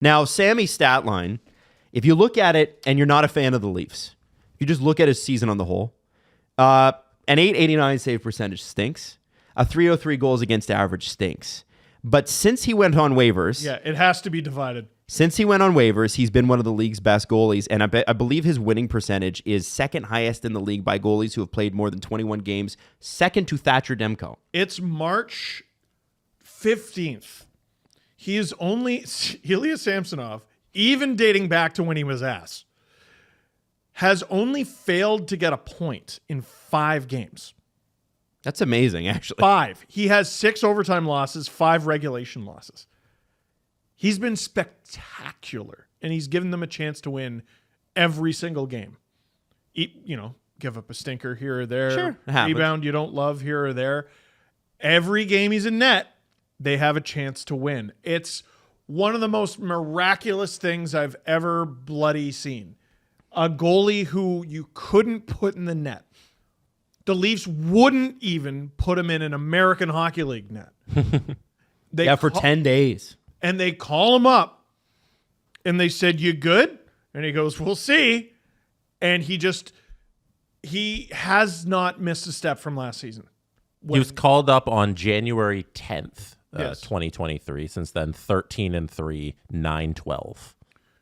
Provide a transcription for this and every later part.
Now, Sammy's stat line, if you look at it and you're not a fan of the Leafs, if you just look at his season on the whole, an .889 save percentage stinks. A .303 goals against average stinks. But since he went on waivers... Yeah, it has to be divided. Since he went on waivers, he's been one of the league's best goalies, and I believe his winning percentage is second highest in the league by goalies who have played more than 21 games, second to Thatcher Demko. It's March 15th. He is only... Ilya Samsonov, even dating back to when he was ass, has only failed to get a point in 5 games. That's amazing, actually. 5. He has 6 overtime losses, 5 regulation losses. He's been spectacular, and he's given them a chance to win every single game. Give up a stinker here or there. Sure, rebound you don't love here or there. Every game he's in net, they have a chance to win. It's one of the most miraculous things I've ever bloody seen. A goalie who you couldn't put in the net. The Leafs wouldn't even put him in an American Hockey League net. For 10 days. And they call him up, and they said, "You good?" And he goes, "We'll see." And he has not missed a step from last season. He was called up on January 10th, Yes. 2023. Since then, 13-3, 9-12.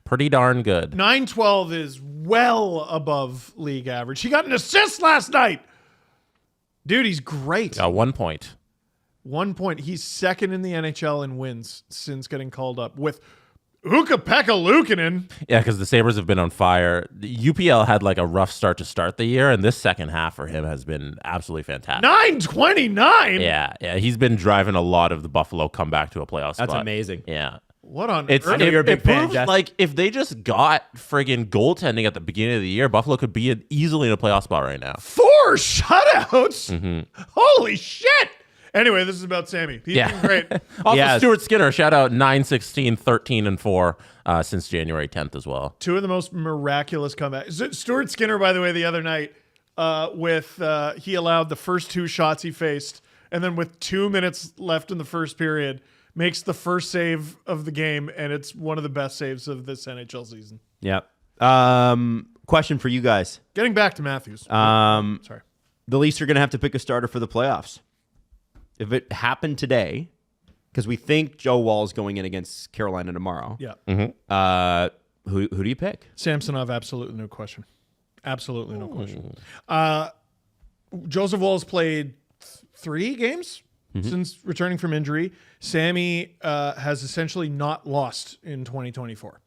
Pretty darn good. 9-12 is well above league average. He got an assist last night. Dude, he's great. 1 point. 1 point. He's second in the NHL in wins since getting called up with Ukko-Pekka Luukkonen. Yeah, because the Sabres have been on fire. The UPL had like a rough start to start the year, and this second half for him has been absolutely fantastic. 929. Yeah. He's been driving a lot of the Buffalo comeback to a playoff spot. That's amazing. Yeah. What on Earth? I know you're a big fan, proves, Jess. like, if they just got friggin' goaltending at the beginning of the year, Buffalo could be easily in a playoff spot right now. 4 shutouts. Holy shit. Anyway, this is about Sammy. He's been great. Also, Stuart Skinner, shout out 9-16, 13-4 since January 10th as well. 2 of the most miraculous comebacks. Stuart Skinner, by the way, the other night, he allowed the first 2 shots he faced, and then with 2 minutes left in the first period, makes the first save of the game, and it's one of the best saves of this NHL season. Yep. Question for you guys. Getting back to Matthews. Sorry. The Leafs are going to have to pick a starter for the playoffs. If it happened today, because we think Joe Wall's going in against Carolina tomorrow. Yeah. Who do you pick? Samsonov, absolutely no question. Absolutely no question. Joseph Woll's played 3 games since returning from injury. Sammy has essentially not lost in 2024.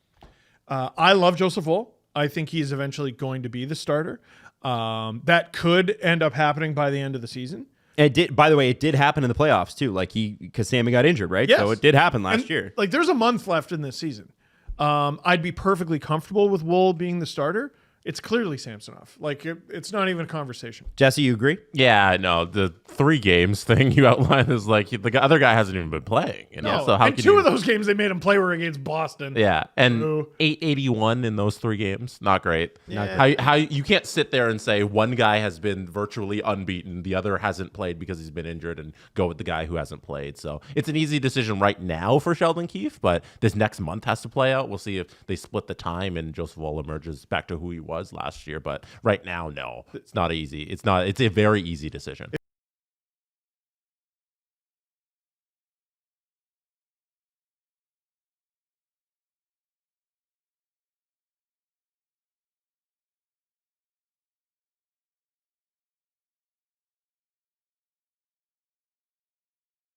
I love Joseph Woll. I think he's eventually going to be the starter. That could end up happening by the end of the season. It did. By the way, it did happen in the playoffs too. Like because Sammy got injured, right? Yes. So it did happen last year. Like there's a month left in this season. I'd be perfectly comfortable with Woll being the starter. It's clearly Samsonov. Like it's not even a conversation. Jesse, you agree? Yeah, no, the 3 games thing you outlined is like the other guy hasn't even been playing. No, so how and can 2 of those games they made him play were against Boston. Yeah, and Ooh. 881 in those 3 games, not great. Yeah. How you can't sit there and say one guy has been virtually unbeaten, the other hasn't played because he's been injured, and go with the guy who hasn't played. So it's an easy decision right now for Sheldon Keefe, but this next month has to play out. We'll see if they split the time and Joseph Woll emerges back to who he was last year. But right now, no, it's not easy. It's a very easy decision.